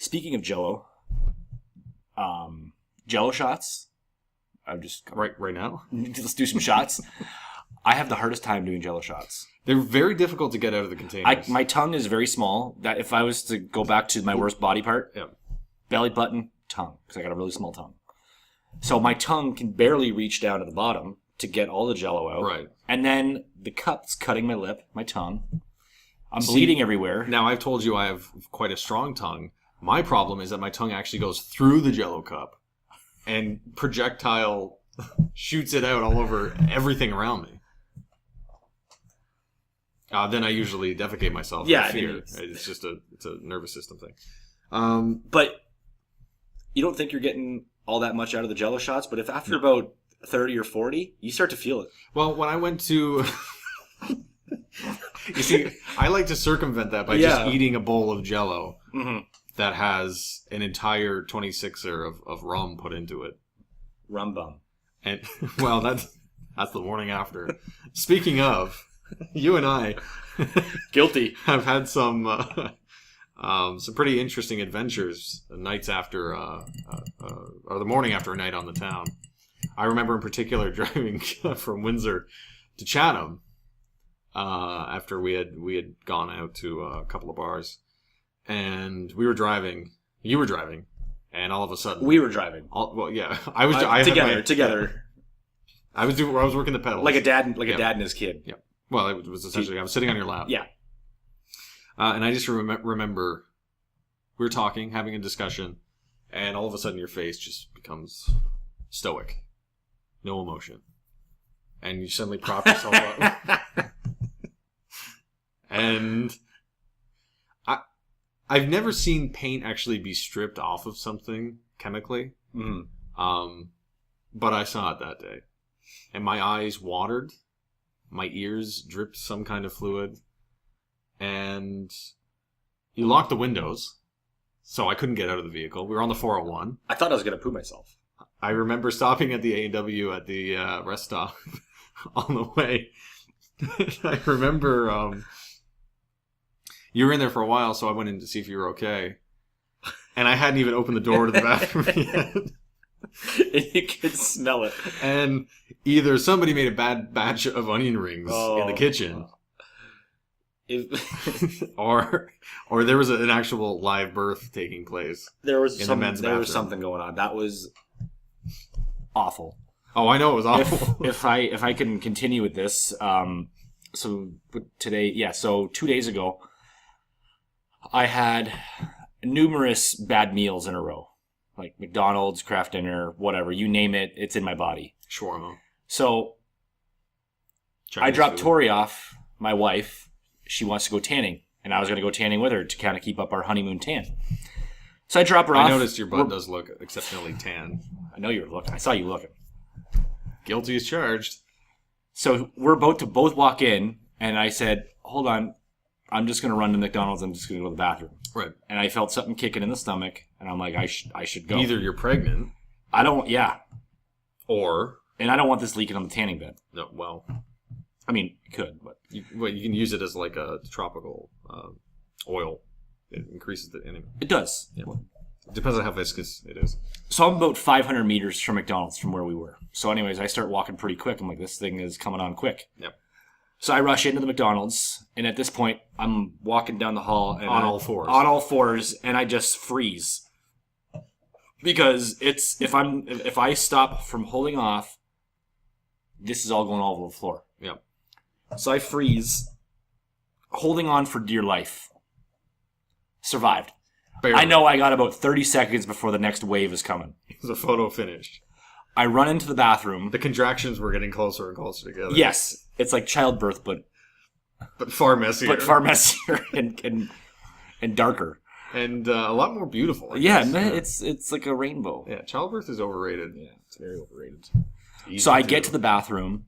Speaking of Jello, Jello shots. I'm just Right now? let's do some shots. I have the hardest time doing Jello shots. They're very difficult to get out of the containers. My tongue is very small. That if I was to go back to my worst body part, Yeah. belly button, tongue, because I got a really small tongue. So my tongue can barely reach down to the bottom to get all the Jello out. Right. And then the cup's cutting my lip, my tongue. I'm bleeding everywhere. Now, I've told you I have quite a strong tongue. My problem is that my tongue actually goes through the Jello cup and projectile shoots it out all over everything around me. Then I usually defecate myself Yeah, in fear. It's just a nervous system thing. But you don't think you're getting all that much out of the Jello shots, but if after about 30 or 40, you start to feel it. Well, when I went to... You see, I like to circumvent that by just eating a bowl of Jello that has an entire 26er of rum put into it. Rum bum. And, well, that's the morning after. Speaking of, you and I... Guilty. Have had some pretty interesting adventures the nights after, or the morning after a night on the town. I remember in particular driving from Windsor to Chatham after we had gone out to a couple of bars, and we were driving. You were driving, and all of a sudden we were driving. I was together. I was working the pedals like a dad and his kid. Yeah. Well, it was essentially I was sitting on your lap. Yeah. And I just remember we were talking, having a discussion, and all of a sudden your face just becomes stoic. No emotion. And you suddenly prop yourself up. And I've never seen paint actually be stripped off of something chemically. But I saw it that day. And my eyes watered. My ears dripped some kind of fluid. And you locked the windows, so I couldn't get out of the vehicle. We were on the 401. I thought I was going to poo myself. I remember stopping at the A&W at the rest stop on the way. I remember you were in there for a while, so I went in to see if you were okay. And I hadn't even opened the door to the bathroom yet. And you could smell it. And either somebody made a bad batch of onion rings in the kitchen, or there was an actual live birth taking place. There was the men's bathroom. There was something going on. That was awful. Oh, I know it was awful. If I can continue with this, so 2 days ago, I had numerous bad meals in a row. Like McDonald's, Kraft Dinner, whatever, you name it, it's in my body. Shawarma. So Chinese I dropped food. Tori off, my wife. She wants to go tanning, and I was going to go tanning with her to kind of keep up our honeymoon tan. So I drop her off. I noticed your butt does look exceptionally tan. I know you were looking. I saw you looking. Guilty as charged. So we're about to both walk in, and I said, hold on, I'm just going to run to McDonald's. I'm just going to go to the bathroom. Right. And I felt something kicking in the stomach, and I'm like, I should go. Either you're pregnant. Or. And I don't want this leaking on the tanning bed. No, well. I mean, it could, but. You can use it as like a tropical oil. It increases the anyway. It does. Yeah. Depends on how viscous it is. So I'm about 500 meters from McDonald's from where we were. So anyways, I start walking pretty quick. I'm like, this thing is coming on quick. Yep. So I rush into the McDonald's, and at this point, I'm walking down the hall. And on all fours. On all fours, and I just freeze. Because if I stop from holding off, this is all going all over the floor. Yep. So I freeze, holding on for dear life. Survived. Barely. I know I got about 30 seconds before the next wave is coming. The photo finished. I run into the bathroom. The contractions were getting closer and closer together. Yes. It's like childbirth, but far messier. But far messier and darker. And a lot more beautiful. It's like a rainbow. Yeah, childbirth is overrated. Yeah, it's very overrated. So I get to the bathroom.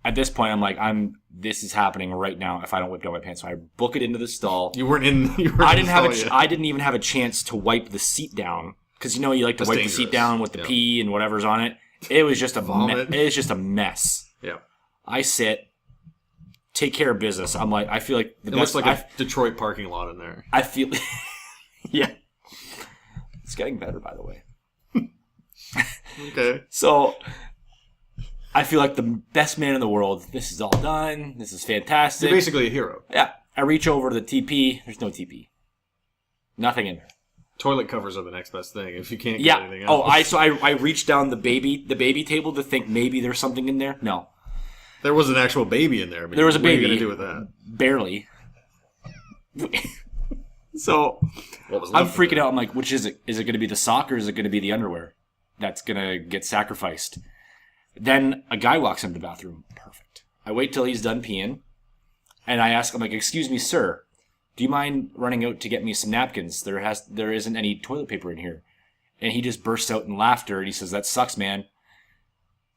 At this point, I'm like, this is happening right now if I don't whip down my pants. So I book it into the stall. I didn't even have a chance to wipe the seat down. Because you like to wipe the seat down with the pee and whatever's on it. It was just a mess. Yeah. I sit, take care of business. I'm like, I feel like it looks like a Detroit parking lot in there. I feel, yeah. getting better, by the way. Okay. So I feel like the best man in the world. This is all done. This is fantastic. You're basically a hero. Yeah. I reach over to the TP. There's no TP. Nothing in there. Toilet covers are the next best thing if you can't get anything else. Oh, I reached down the baby table to think maybe there's something in there. No. There was an actual baby in there. There was a baby. What are you going to do with that? Barely. So I'm freaking out. I'm like, which is it? Is it going to be the sock or is it going to be the underwear that's going to get sacrificed? Then a guy walks into the bathroom. Perfect. I wait till he's done peeing. And I ask him, like, excuse me, sir, do you mind running out to get me some napkins? There isn't any toilet paper in here. And he just bursts out in laughter and he says, that sucks, man.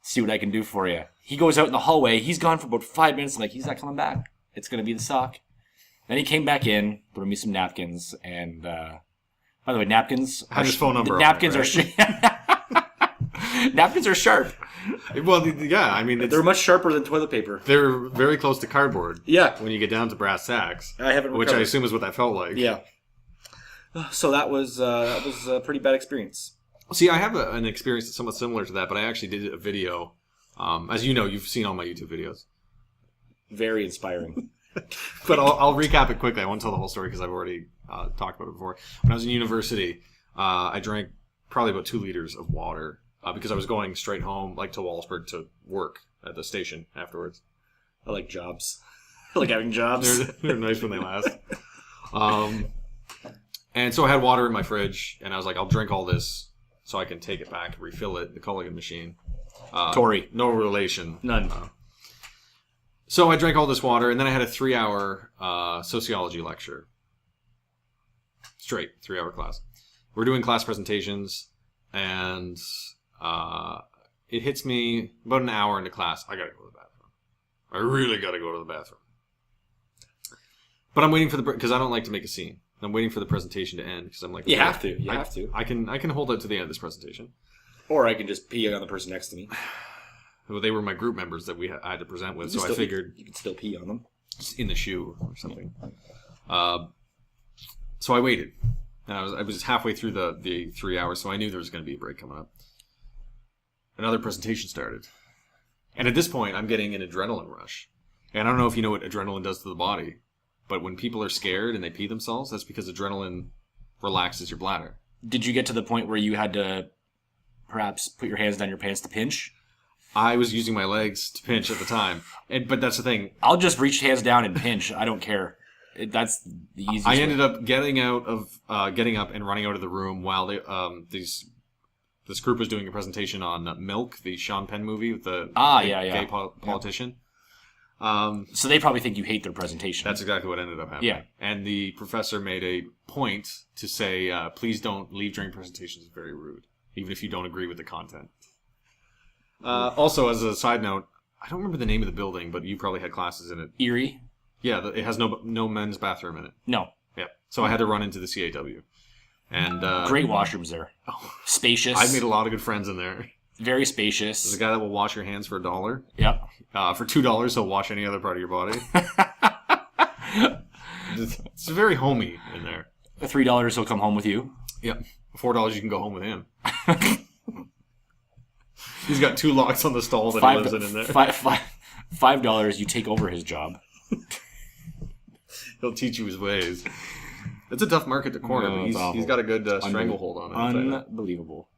See what I can do for you. He goes out in the hallway. He's gone for about 5 minutes. I'm like, he's not coming back. It's going to be the sock. Then he came back in, threw me some napkins, and by the way, napkins. I have his phone number. Napkins napkins are sharp. Well, yeah, I mean, they're much sharper than toilet paper. They're very close to cardboard. Yeah. When you get down to brass tacks. I haven't recovered. Which I assume is what that felt like. Yeah. So that was a pretty bad experience. See, I have an experience that's somewhat similar to that, but I actually did a video. As you know, you've seen all my YouTube videos. Very inspiring. But I'll recap it quickly. I won't tell the whole story because I've already talked about it before. When I was in university, I drank probably about 2 liters of water because I was going straight home, like to Wallsburg, to work at the station afterwards. I like jobs. I like having jobs. They're nice when they last. And so I had water in my fridge, and I was like, I'll drink all this so I can take it back, refill it, the Culligan machine. Tory. No relation. None. So I drank all this water, and then I had a 3-hour sociology lecture. Straight, 3-hour class. We're doing class presentations, and it hits me about an hour into class. I gotta go to the bathroom. I really gotta go to the bathroom. But I'm waiting for because I don't like to make a scene. I'm waiting for the presentation to end because I'm like, you have to. You have to. I can hold out to the end of this presentation, or I can just pee on the person next to me. Well, they were my group members that I had to present with, so I figured you could still pee on them in the shoe or something. So I waited, and I was halfway through the 3 hours, so I knew there was going to be a break coming up. Another presentation started, and at this point, I'm getting an adrenaline rush. And I don't know if you know what adrenaline does to the body, but when people are scared and they pee themselves, that's because adrenaline relaxes your bladder. Did you get to the point where you had to perhaps put your hands down your pants to pinch? I was using my legs to pinch at the time, but that's the thing. I'll just reach hands down and pinch. I don't care. That's the easiest. I ended up getting up and running out of the room while this group was doing a presentation on Milk, the Sean Penn movie with the gay politician. So they probably think you hate their presentation. That's exactly what ended up happening. Yeah. And the professor made a point to say, please don't leave during presentations. It's very rude, even if you don't agree with the content. Also, as a side note, I don't remember the name of the building, but you probably had classes in it. Erie? Yeah, it has no men's bathroom in it. No. Yeah. So I had to run into the CAW. And great washrooms there. Spacious. I've made a lot of good friends in there. Very spacious. There's a guy that will wash your hands for $1. Yep. For $2, he'll wash any other part of your body. It's very homey in there. $3, he'll come home with you. Yep. $4, you can go home with him. He's got 2 locks on the stall that he lives in there. $5, you take over his job. He'll teach you his ways. It's a tough market to corner, but he's got a good stranglehold on it. Unbelievable.